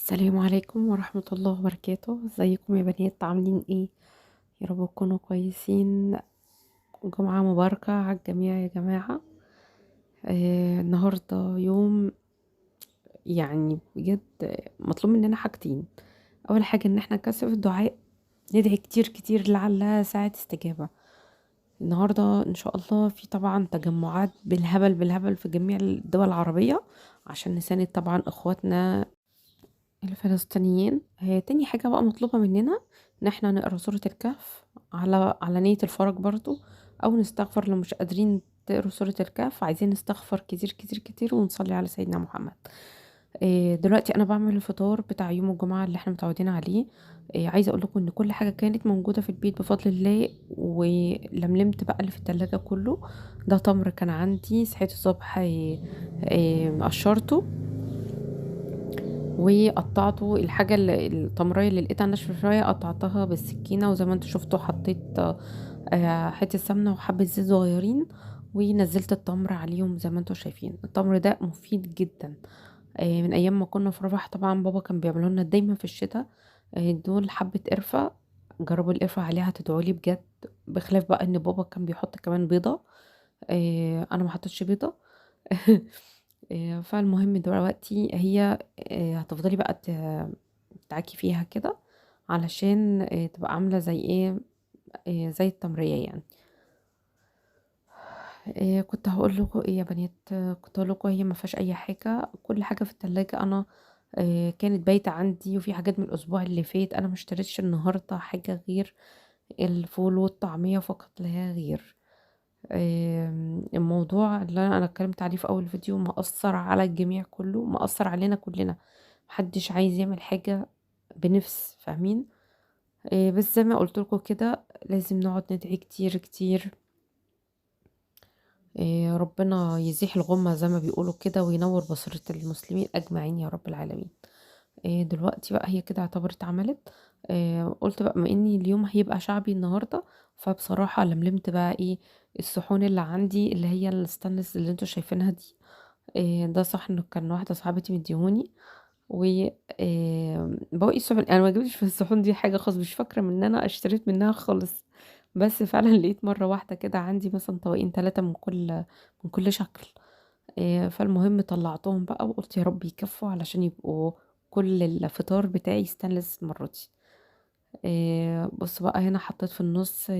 السلام عليكم ورحمة الله وبركاته. ازيكم يا بنات؟ عاملين ايه؟ يا رب تكونوا كويسين. جمعة مباركة على الجميع يا جماعة. النهاردة يوم، يعني بجد مطلوب مننا حاجتين. اول حاجة ان احنا نكثف الدعاء، ندعي كتير كتير لعلها ساعة استجابة. النهاردة ان شاء الله في طبعا تجمعات بالهبل بالهبل في جميع الدول العربية، عشان نساند طبعا اخواتنا الفلسطينيين. هي تاني حاجة بقى مطلوبة مننا ان احنا نقرا سورة الكهف على نية الفرج برضو، او نستغفر لو مش قادرين تقروا سورة الكهف، عايزين نستغفر كتير كتير كتير ونصلي على سيدنا محمد. دلوقتي انا بعمل الفطار بتاع يوم الجمعة اللي احنا متعودين عليه. عايزة اقول لكم ان كل حاجة كانت موجودة في البيت بفضل الله، ولملمت بقى اللي في التلاجة كله. ده تمر كان عندي، صحيت الصبح قشرته وقطعته. الحاجة التمرية اللي لقيتها ناشفة شوية قطعتها بالسكينة، وزي ما انتوا شفتوا حطيت حتة سمنة وحبة زيت صغيرين، ونزلت التمر عليهم. زي ما انتوا شايفين التمر ده مفيد جدا. من ايام ما كنا في رفح طبعا بابا كان بيعملوا لنا دايما في الشتاء دول حبة قرفة. جربوا القرفة عليها هتدعولي بجد. بخلاف بقى ان بابا كان بيحط كمان بيضة، انا ما حطيتش بيضة. فالمهم دلوقتي هي هتفضلي بقى تعاكي فيها كده، علشان تبقى عاملة زي ايه، زي التمرية يعني. كنت هقول لكم ايه يا بنات، كنت هقول لكم هي ما فيهاش اي حاجة، كل حاجة في التلاجة انا كانت بايتة عندي، وفي حاجات من الاسبوع اللي فات. انا ما اشتريتش النهاردة حاجة غير الفول والطعمية فقط لا غير. الموضوع اللي انا اتكلمت عليه في اول فيديو مأثر على الجميع كله، مأثر علينا كلنا. محدش عايز يعمل حاجة بنفس، فاهمين؟ بس زي ما قلت لكم كده لازم نقعد ندعي كتير كتير. ربنا يزيح الغمة زي ما بيقولوا كده، وينور بصيرة المسلمين أجمعين يا رب العالمين. دلوقتي بقى هي كده اعتبرت عملت. قلت بقى بما اني اليوم هيبقى شعبي النهارده، فبصراحة لملمت بقى ايه الصحون اللي عندي، اللي هي الستانلس اللي انتوا شايفينها دي. ده صحن كان واحدة صاحبتي مديهوني. و باقي الصحون انا ما جبتش في الصحون دي حاجة خالص، مش فاكرة ان انا اشتريت منها خالص. بس فعلا لقيت مرة واحدة كده عندي مثلا طبقين ثلاثة من كل شكل. فالمهم طلعتهم بقى وقلت يا رب يكفوا علشان يبقوا كل الفطار بتاعي ستانلس المرة دي. بص بقى هنا حطيت في النص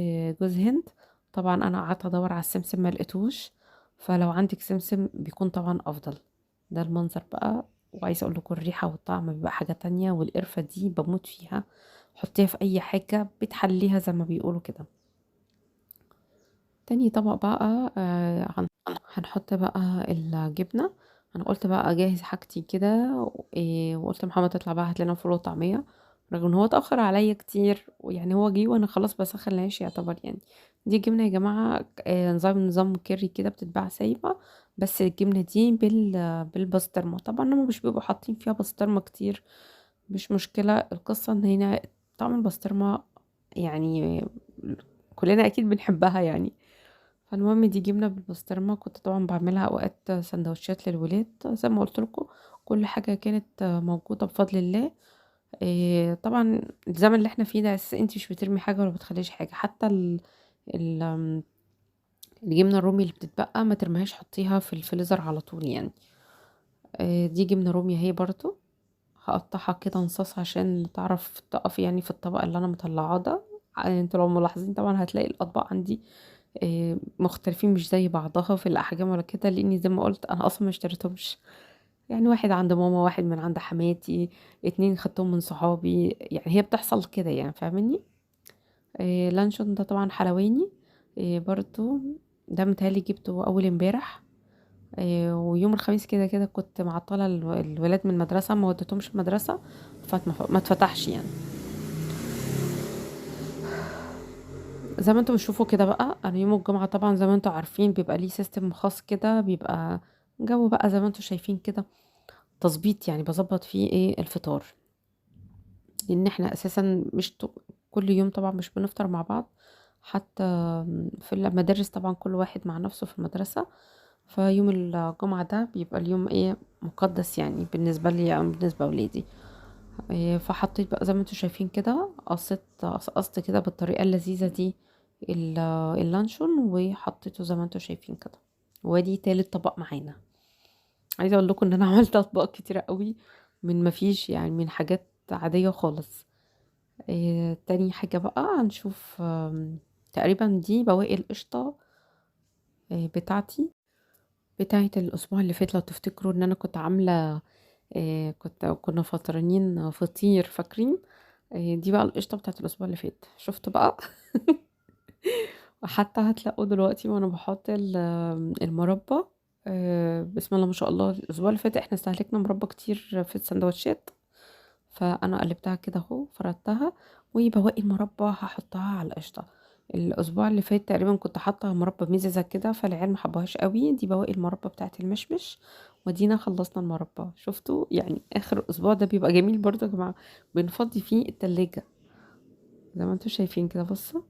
جوز هند. طبعا انا قعدت ادور على السمسم ما لقيتوش، فلو عندك سمسم بيكون طبعا افضل. ده المنظر بقى. وعايزه اقول لكم الريحه والطعم بيبقى حاجه تانية، والقرفه دي بموت فيها. حطيها في اي حاجه بتحليها زي ما بيقولوا كده. تاني طبق بقى هنحط بقى الجبنة. انا قلت بقى اجهز حاجتي كده وقلت محمد تطلع بقى هات لنا فول وطعمية، رغم ان هو اتأخر عليا كتير، ويعني هو جه وانا خلاص بسخن العيش يعتبر يعني. دي جبنة يا جماعة، نظام كيري كده بتتباع سايبة. بس الجبنة دي بالبسطرمة. طبعا هم مش بيبقوا حاطين فيها بسطرمة كتير، مش مشكلة. القصة ان هنا طعم البسطرمة يعني كلنا اكيد بنحبها يعني. فالمهم دي جبنة بالبسطرمة، كنت طبعا بعملها اوقات سندوتشات للولاد زي ما قلت لكم. كل حاجة كانت موجودة بفضل الله. طبعا الزمن اللي احنا فيه ده اساس انت مش بترمي حاجة ولا بتخليش حاجة، حتى ال الجبنة الرومي اللي بتتبقى ما ترميهاش، حطيها في الفريزر على طول يعني. دي جبنة رومي اهي برضو. هقطعها كده نصاص عشان تعرف تقف يعني في الطبق اللي انا مطلعاه ده. انتوا لو ملاحظين طبعا هتلاقي الاطباق عندي مختلفين، مش زي بعضها في الاحجام ولا كده، لاني زي ما قلت انا اصلا ما اشتريتهمش. يعني واحد عند ماما، واحد من عند حماتي، اتنين خدتهم من صحابي، يعني هي بتحصل كده يعني، فاهمني؟ لانشون ده طبعا حلواني برضو. ده متهيألي جبته اول امبارح. ويوم الخميس كده كده كنت معطلة الولاد من المدرسة، ما وديتهمش المدرسة، ما اتفتحش يعني. زي ما انتم بتشوفوا كده بقى، انا يوم الجمعة طبعا زي ما انتم عارفين بيبقى ليه سيستم خاص كده، بيبقى جو بقى زي ما انتم شايفين كده، تظبيط يعني بظبط فيه ايه الفطار. لان احنا اساسا مش كل يوم طبعا مش بنفطر مع بعض. حتى في المدارس طبعا كل واحد مع نفسه في المدرسة. فيوم الجمعة ده بيبقى اليوم ايه مقدس يعني بالنسبة لي او بالنسبة لولادي. فحطيت بقى زي ما انتوا شايفين كده، قصقصت كده بالطريقة اللذيذة دي ال- اللانشون، وحطيته زي ما انتوا شايفين كده. وادي تالت طبق معانا. عايزة اقول لكم ان انا عملت اطباق كتيرة قوي، من ما فيش يعني، من حاجات عادية خالص. تاني حاجة بقى هنشوف. تقريبا دي بواقي القشطة بتاعت الأسبوع اللي فات. لو تفتكروا ان انا كنت عاملة، كنا فطرانين فطير، فاكرين؟ دي بقى القشطة بتاعت الأسبوع اللي فات، شفتوا بقى؟ وحتى هتلاقوا دلوقتي وانا بحط المربى. بسم الله ما شاء الله، الأسبوع اللي فات احنا استهلكنا مربى كتير في السندوتشات، فانا قلبتها كده اهو، فردتها، وبواقي المربى هحطها على القشطه. الاسبوع اللي فات تقريبا كنت حاطه مربى ميزه كده، فالعيال ما حبوهاش قوي. دي بواقي المربى بتاعت المشمش. ودينا خلصنا المربى. شفتوا يعني اخر الاسبوع ده بيبقى جميل برضه يا جماعه، بنفضي فيه التلاجة زي ما انتوا شايفين كده. بصوا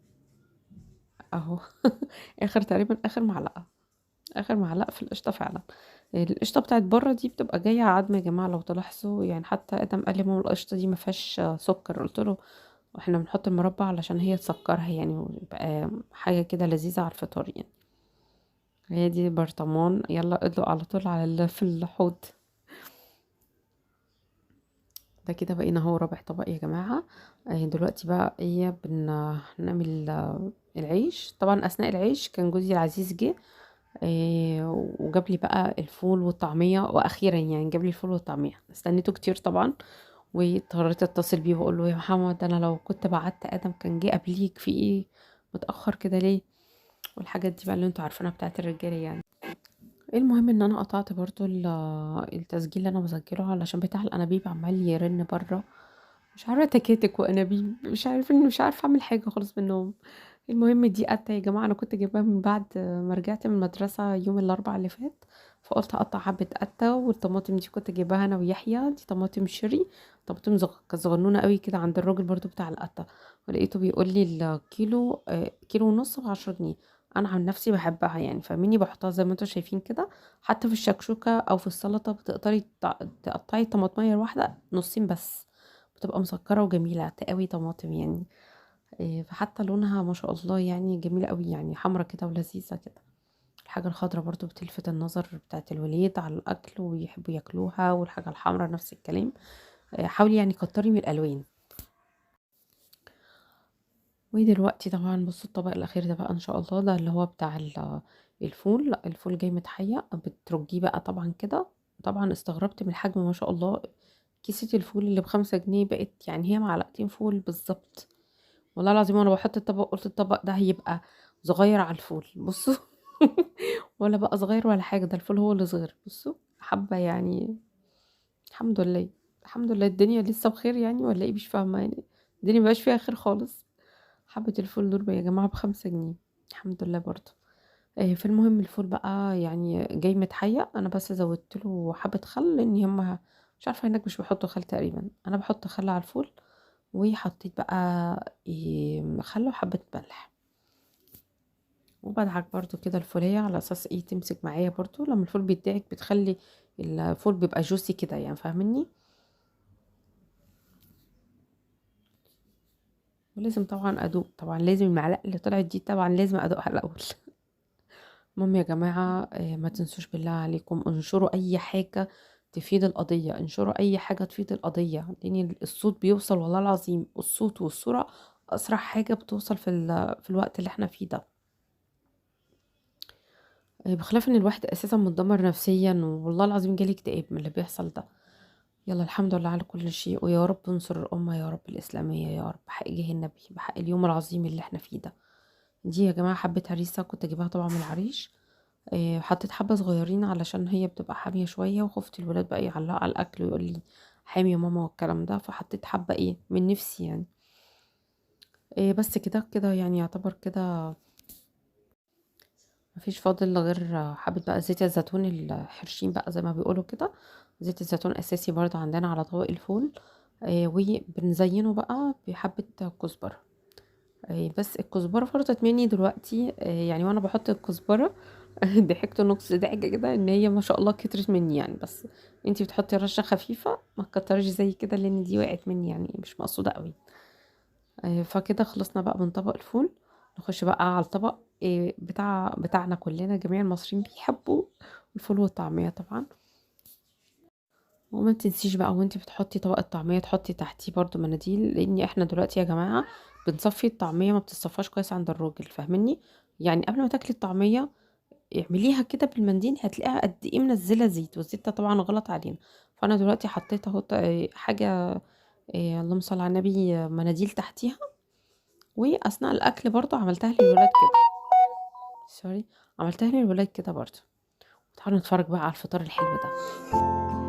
اهو. تقريبا اخر معلقه في القشطه فعلا. القشطه بتاعت بره دي بتبقى جايه عدمه يا جماعه، لو تلاحظوا يعني. حتى ادم قال لي ماما القشطه دي ما فيهاش سكر، قلت له واحنا بنحط المربى علشان هي تسكرها يعني، ويبقى حاجه كده لذيذه على الفطار يعني. هي دي برطمان، يلا ادلق على طول على في الحوض. ده كده بقينا هو رابع طبق يا جماعه. دلوقتي بقى ايه هنعمل العيش. طبعا اثناء العيش كان جوزي العزيز جه، وجاب لي بقى الفول والطعمية. واخيرا يعني جاب لي الفول والطعمية، استنيته كتير طبعا. واضطريت اتصل بيه واقول له يا محمد، انا لو كنت بعت ادم كان جه قبليك، في ايه متاخر كده ليه؟ والحاجات دي بقى اللي انتوا عارفينها بتاعت الرجاله يعني. المهم ان انا قطعت برضو التسجيل اللي انا بسجله، علشان بتاع الانابيب عمال يرن بره. مش عارفه تكاتك وانابيب، مش عارفه اعمل حاجه خالص منهم. المهم دي قطة يا جماعة، أنا كنت جايباها من بعد ما رجعت من المدرسة يوم الأربعاء اللي فات. فقلت أقطع حبة قطة. والطماطم دي كنت جايباها أنا ويحيى، دي طماطم شيري. طماطم كانت صغنونة قوي كده عند الراجل برضو بتاع القطة. ولقيته بيقول لي الكيلو كيلو ونص ب10 جنيه. أنا عن نفسي بحبها يعني، فمني بحطها زي ما انتوا شايفين كده. حتى في الشكشوكة أو في السلطة بتقدري تقطعي الطماطمية الواحدة نصين بس، بتبقى مسكرة وجميلة تقوي طماطم يعني. فحتى لونها ما شاء الله يعني جميلة قوي يعني، حمرا كده ولذيذة كده. الحاجة الخضراء برضو بتلفت النظر بتاعت الوليد على الأكل ويحبوا ياكلوها، والحاجة الحمراء نفس الكلام. حاولي يعني كتري من الألوان. ودلوقتي طبعا بصوا الطبق الأخير ده بقى إن شاء الله، ده اللي هو بتاع الفول. لا، الفول جاي متحيق، بترجيه بقى طبعا كده. طبعا استغربت من الحجم ما شاء الله. كيسة الفول اللي ب5 جنيه بقت يعني هي معلقتين فول بالظبط. والله العظيم وانا بحط الطبق قلت الطبق ده هيبقى صغير على الفول. بصوا. ولا بقى صغير ولا حاجة، ده الفول هو اللي صغير. بصوا حبة يعني. الحمد لله. الحمد لله الدنيا لسه بخير يعني، ولا ايه؟ مش فاهمة يعني. الدنيا مبقاش فيها خير خالص. حبة الفول دول بقى يا جماعة ب5 جنيه. الحمد لله برضه. فالمهم الفول بقى يعني جاي متحيق. انا بس زودت له حبة خل، لان هما مش عارفة هناك مش بيحطوا خل تقريبا. انا بحط خل على الفول. وحطيت بقى خل وحبة ملح. وبدعك برضو كده الفولية على اساس ايه تمسك معايا برضو. لما الفول بيدعك بتخلي الفول بيبقى جوسي كده يعني، فاهمني؟ ولازم طبعا ادوق، طبعا لازم المعلقه اللي طلعت دي طبعا لازم ادوقها الاول. المهم يا جماعه، ما تنسوش بالله عليكم انشروا اي حاجه تفيد القضيه. انشروا اي حاجه تفيد القضيه، لان الصوت بيوصل. والله العظيم الصوت والصوره اسرع حاجه بتوصل في الوقت اللي احنا فيه ده. بخلاف ان الواحد اساسا متدمر نفسيا، والله العظيم جالي اكتئاب من اللي بيحصل ده. يلا الحمد لله على كل شيء، ويا رب انصر الأمة يا رب الإسلامية يا رب، بحق جه النبي، بحق اليوم العظيم اللي احنا فيه ده. دي يا جماعة حبة هريسة كنت جايباها طبعا من العريش. حطيت حبة صغيرين علشان هي بتبقى حامية شوية، وخفت الولاد بقى يعلقوا على الأكل ويقول لي حامي يا ماما والكلام ده. فحطيت حبة ايه من نفسي يعني. بس كده كده يعني يعتبر كده. مفيش فاضل غير حبة بقى زيت الزيتون الحرشين بقى زي ما بيقولوا كده. زيت الزيتون أساسي برضه عندنا على طبق الفول. وبنزينه بقى بحبة كزبرة. بس الكزبرة فرطت مني دلوقتي. يعني وانا بحط الكزبرة ضحكت نص ضحكة كده ان هي ما شاء الله كترت مني يعني، بس انتي بتحطي رشة خفيفة ما تكتريش زي كده لان دي وقعت مني يعني مش مقصودة قوي. فكده خلصنا بقى من طبق الفول. نخش بقى على الطبق بتاعنا كلنا، جميع المصريين بيحبوا الفول والطعمية طبعا. وما تنسيش بقى وانتي بتحطي طبق الطعمية تحطي تحتيه برضو مناديل، لان احنا دلوقتي يا جماعة بنصفي الطعمية ما بتصفاش كويس عند الراجل، فاهمني؟ يعني قبل ما تاكلي الطعمية اعمليها كده بالمنديل هتلاقيها قد ايه منزله زيت، والزيت ده طبعا غلط علينا. فانا دلوقتي حطيت اهو حاجه، اللهم صل على النبي، مناديل تحتيها. واثناء الاكل برضو عملتها للولاد كده. سوري، عملتها للولاد كده برضو. تعالوا نتفرج بقى على الفطار الحلو ده.